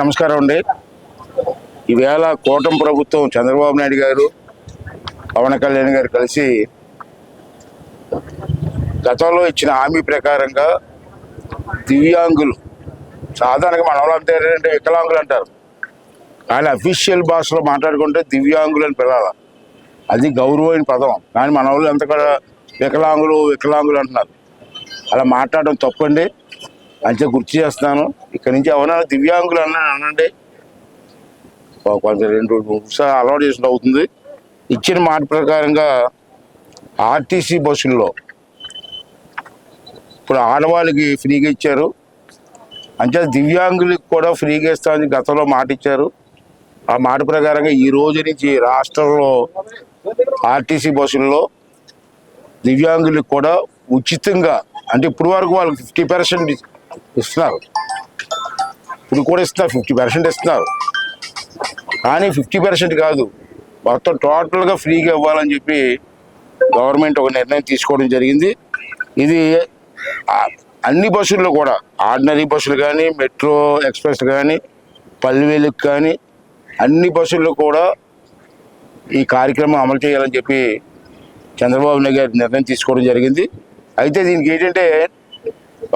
నమస్కారం అండి. ఈవేళ కూటమి ప్రభుత్వం చంద్రబాబు నాయుడు గారు, పవన్ కళ్యాణ్ గారు కలిసి గతంలో ఇచ్చిన హామీ ప్రకారంగా దివ్యాంగులు, సాధారణంగా మన వాళ్ళు అంటే వికలాంగులు అంటారు, కానీ అఫీషియల్ భాషలో మాట్లాడుకుంటే దివ్యాంగులు అని పిలవాలి. అది గౌరవమైన పదం. కానీ మన వాళ్ళు ఎంత కూడా వికలాంగులు వికలాంగులు అంటున్నారు. అలా మాట్లాడడం తప్పండి. మంచిగా గుర్తు చేస్తున్నాను. ఇక్కడి నుంచి ఎవరైనా దివ్యాంగులు అనండి, కొంచెం 2-3 నిమిషాలు అలవాటు చేసిన అవుతుంది. ఇచ్చిన మాట ప్రకారంగా ఆర్టీసీ బస్సుల్లో ఇప్పుడు ఆడవాళ్ళకి ఫ్రీగా ఇచ్చారు, అంటే దివ్యాంగులకు కూడా ఫ్రీగా ఇస్తామని గతంలో మాట ఇచ్చారు. ఆ మాట ప్రకారంగా ఈ రోజు నుంచి రాష్ట్రంలో ఆర్టీసీ బస్సుల్లో దివ్యాంగులకు కూడా ఉచితంగా, అంటే ఇప్పుడు వరకు వాళ్ళకి 50% ఇస్తున్నారు, ఇప్పుడు కూడా ఇస్తున్నారు, 50% ఇస్తున్నారు. కానీ 50% కాదు, మొత్తం టోటల్గా ఫ్రీగా ఇవ్వాలని చెప్పి గవర్నమెంట్ ఒక నిర్ణయం తీసుకోవడం జరిగింది. ఇది అన్ని బస్సుల్లో కూడా, ఆర్డినరీ బస్సులు కానీ, మెట్రో ఎక్స్ప్రెస్ కానీ, పల్లెవేలుకు కానీ, అన్ని బస్సుల్లో కూడా ఈ కార్యక్రమం అమలు చేయాలని చెప్పి చంద్రబాబు నాయుడు గారు నిర్ణయం తీసుకోవడం జరిగింది. అయితే దీనికి ఏంటంటే,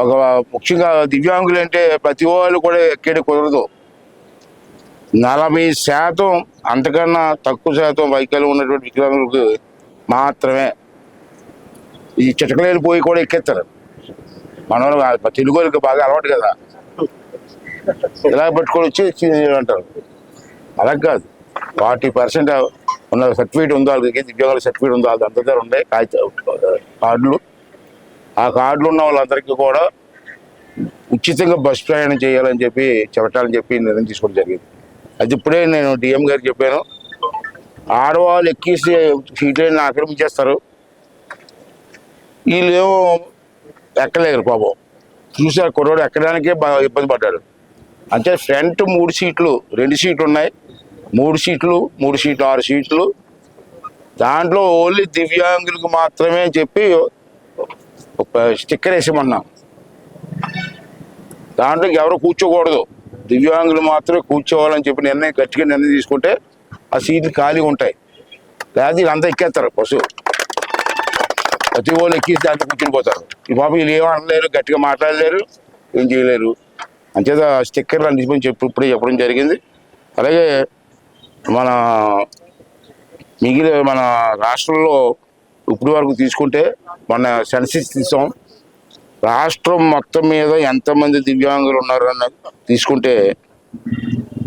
ఒక ముఖ్యంగా దివ్యాంగులు అంటే ప్రతి వాళ్ళు కూడా ఎక్కేది కుదరదు. 40% అంతకన్నా తక్కువ శాతం వైకల్యం ఉన్నటువంటి వికలాంగులకు మాత్రమే ఈ చిటకలేని పోయి కూడా ఎక్కేస్తారు. మన తెలుగు వాళ్ళకి బాగా అలవాటు కదా, ఇలా పట్టుకొని వచ్చి అంటారు. అలా కాదు, 40% ఉన్న సర్టిఫికేట్ ఉందో వాళ్ళకి, దివ్యాంగుల సర్టిఫికేట్ ఉందో వాళ్ళ దగ్గర ఉన్నాయి కార్డులు. ఆ కార్డులు ఉన్న వాళ్ళందరికీ కూడా ఉచితంగా బస్ ప్రయాణం చేయాలని చెప్పి చెప్పాలని చెప్పి నిర్ణయం తీసుకోవడం జరిగింది. అది ఇప్పుడే నేను డిఎం గారికి చెప్పాను. ఆడవాళ్ళు ఎక్కేసి సీట్లని ఆక్రమించేస్తారు, వీళ్ళేమో ఎక్కలేరు పాపం. చూసారు కుర్రోడు ఎక్కడానికే బాగా ఇబ్బంది పడ్డాడు. అంటే ఫ్రంట్ 3 సీట్లు, 2 సీట్లు ఉన్నాయి, 3 సీట్లు 6 సీట్లు. దాంట్లో ఓన్లీ దివ్యాంగులకు మాత్రమే చెప్పి ఒక స్టిక్కర్ వేసేమన్నాం. దాంట్లోకి ఎవరు కూర్చోకూడదు, దివ్యాంగులు మాత్రమే కూర్చోవాలని చెప్పి గట్టిగా నిర్ణయం తీసుకుంటే ఆ సీట్లు ఖాళీగా ఉంటాయి. లేదా వీళ్ళంతా ఎక్కేస్తారు బస్సు, ప్రతి వాళ్ళు ఎక్కేసి దాంట్లో కూర్చుని పోతారు. ఈ బాబు వీళ్ళు ఏం అనలేరు, గట్టిగా మాట్లాడలేరు, ఏం చేయలేరు. అంచేత స్టిక్కర్లు అన్ని ఇప్పుడే చెప్పడం జరిగింది. అలాగే మన రాష్ట్రంలో ఇప్పుడు వరకు తీసుకుంటే మన సెన్సస్ తీసాం, రాష్ట్రం మొత్తం మీద ఎంతమంది దివ్యాంగులు ఉన్నారు అన్నది తీసుకుంటే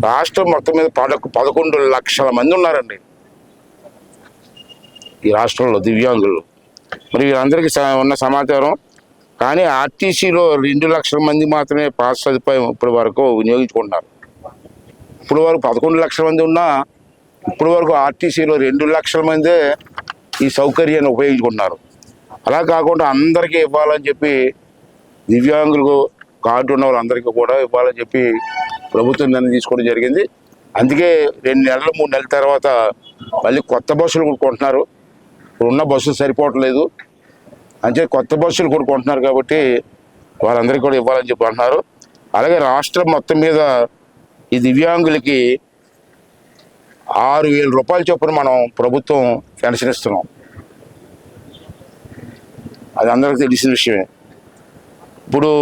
రాష్ట్రం మొత్తం మీద 11 లక్షల మంది ఉన్నారండి ఈ రాష్ట్రంలో దివ్యాంగులు. మరి వీళ్ళందరికీ ఉన్న సమాచారం. కానీ ఆర్టీసీలో 2 లక్షల మంది మాత్రమే పాస్ సదుపాయం ఇప్పటి వరకు వినియోగించుకుంటున్నారు. ఇప్పుడు వరకు 11 లక్షల మంది ఉన్నా ఇప్పుడు వరకు ఆర్టీసీలో 2 లక్షల మందే ఈ సౌకర్యాన్ని ఉపయోగించుకుంటున్నారు. అలా కాకుండా అందరికీ ఇవ్వాలని చెప్పి, దివ్యాంగులకు కార్డు ఉన్న వాళ్ళందరికీ కూడా ఇవ్వాలని చెప్పి ప్రభుత్వం నిర్ణయం తీసుకోవడం జరిగింది. అందుకే 2 నెలలు 3 నెలల తర్వాత మళ్ళీ కొత్త బస్సులు కొనుక్కుంటున్నారు. ఉన్న బస్సులు సరిపోవట్లేదు, అంటే కొత్త బస్సులు కొనుక్కుంటున్నారు. కాబట్టి వాళ్ళందరికీ కూడా ఇవ్వాలని చెప్పి అంటున్నారు. అలాగే రాష్ట్రం మొత్తం మీద ఈ దివ్యాంగులకి 6,000 రూపాయల చొప్పున మనం ప్రభుత్వం పెన్షన్ ఇస్తున్నాం. అది అందరికీ తెలిసిన విషయమే. ఇప్పుడు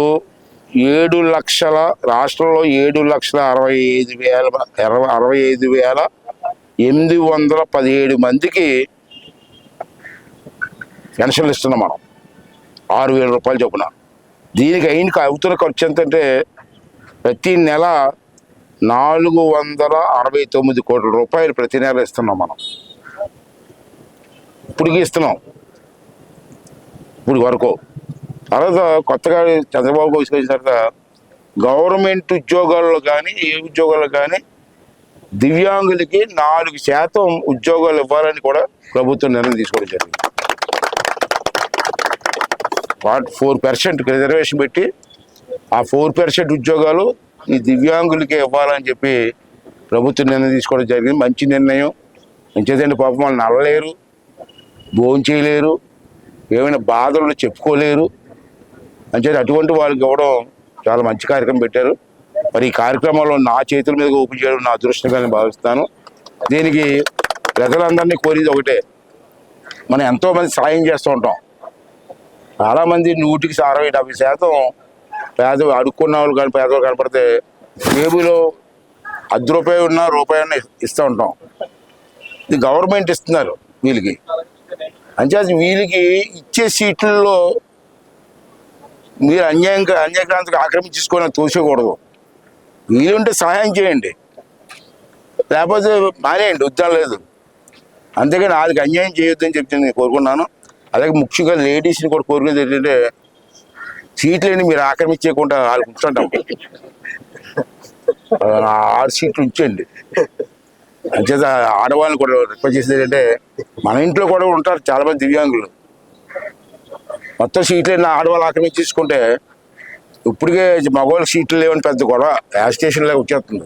7 లక్షల రాష్ట్రంలో 7,65,817 మందికి పెన్షన్లు ఇస్తున్నాం మనం, 6,000 రూపాయల చొప్పున. దీనికి అవుతున్న ఖర్చు ఎంతంటే ప్రతి నెల 469 కోట్ల రూపాయలు ప్రతి నెల ఇస్తున్నాం మనం. ఇప్పటికీ ఇస్తున్నాం ఇప్పుడు వరకు. తర్వాత కొత్తగా చంద్రబాబు వచ్చిన తర్వాత గవర్నమెంట్ ఉద్యోగాల్లో కానీ, ఏ ఉద్యోగాల్లో కానీ దివ్యాంగులకి 4% ఉద్యోగాలు ఇవ్వాలని కూడా ప్రభుత్వం నిర్ణయం తీసుకోవడం జరిగింది. 4% రిజర్వేషన్ పెట్టి ఆ 4% ఉద్యోగాలు ఈ దివ్యాంగులకే ఇవ్వాలని చెప్పి ప్రభుత్వం నిర్ణయం తీసుకోవడం జరిగింది. మంచి నిర్ణయం. మంచిదండి. పాపం వాళ్ళు నడవలేరు, భోజనం చేయలేరు, ఏమైనా బాధలు చెప్పుకోలేరు. అంటే అటువంటి వాళ్ళకి ఇవ్వడం చాలా మంచి కార్యక్రమం పెట్టారు. మరి ఈ కార్యక్రమంలో నా చేతుల మీద ఓపెన్ చేయడం నా అదృష్టంగా నేను భావిస్తాను. దీనికి ప్రజలందరినీ కోరేది ఒకటే, మనం ఎంతోమంది సాయం చేస్తూ ఉంటాం. చాలామంది 100-70% పేద అడుక్కున్న వాళ్ళు కానీ పేదవాళ్ళు కనపడితే జేబులో ₹10 ఉన్నా రూపాయి ఉన్నా ఇస్తూ ఉంటాం. ఇది గవర్నమెంట్ ఇస్తున్నారు వీళ్ళకి. అంచేది వీళ్ళకి ఇచ్చే సీట్లలో మీరు అన్యాక్రాంతికి ఆక్రమించుకొని తోసేయకూడదు. వీలుంటే సహాయం చేయండి, లేకపోతే మానేయండి, ఉద్యోగం లేదు. అంతేగాని వాళ్ళకి అన్యాయం చేయొద్దని చెప్పి నేను కోరుకున్నాను. అలాగే ముఖ్యంగా లేడీస్ని కూడా కోరుకునేది ఏంటంటే, సీట్లని మీరు ఆక్రమించకుండా వాళ్ళకి ఉంచుంటాం, 6 సీట్లు ఉంచండి. అంచేత ఆడవాళ్ళని కూడా రిక్వెస్ట్ చేసేది ఏంటంటే, మన ఇంట్లో కూడా ఉంటారు చాలామంది దివ్యాంగులు. మొత్తం సీట్లన్నీ ఆడవాళ్ళు ఆక్రమించేసుకుంటే ఇప్పటికే మగవాళ్ళకి సీట్లు లేవని పెద్ద గొడవ స్టేషన్లో వచ్చేస్తుంది.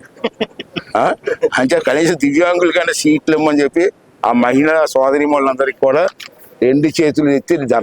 అంటే కనీసం దివ్యాంగులు కానీ సీట్లు ఇవ్వమని చెప్పి ఆ మహిళా సోదరి వాళ్ళందరికీ కూడా 2 చేతులు ఎత్తి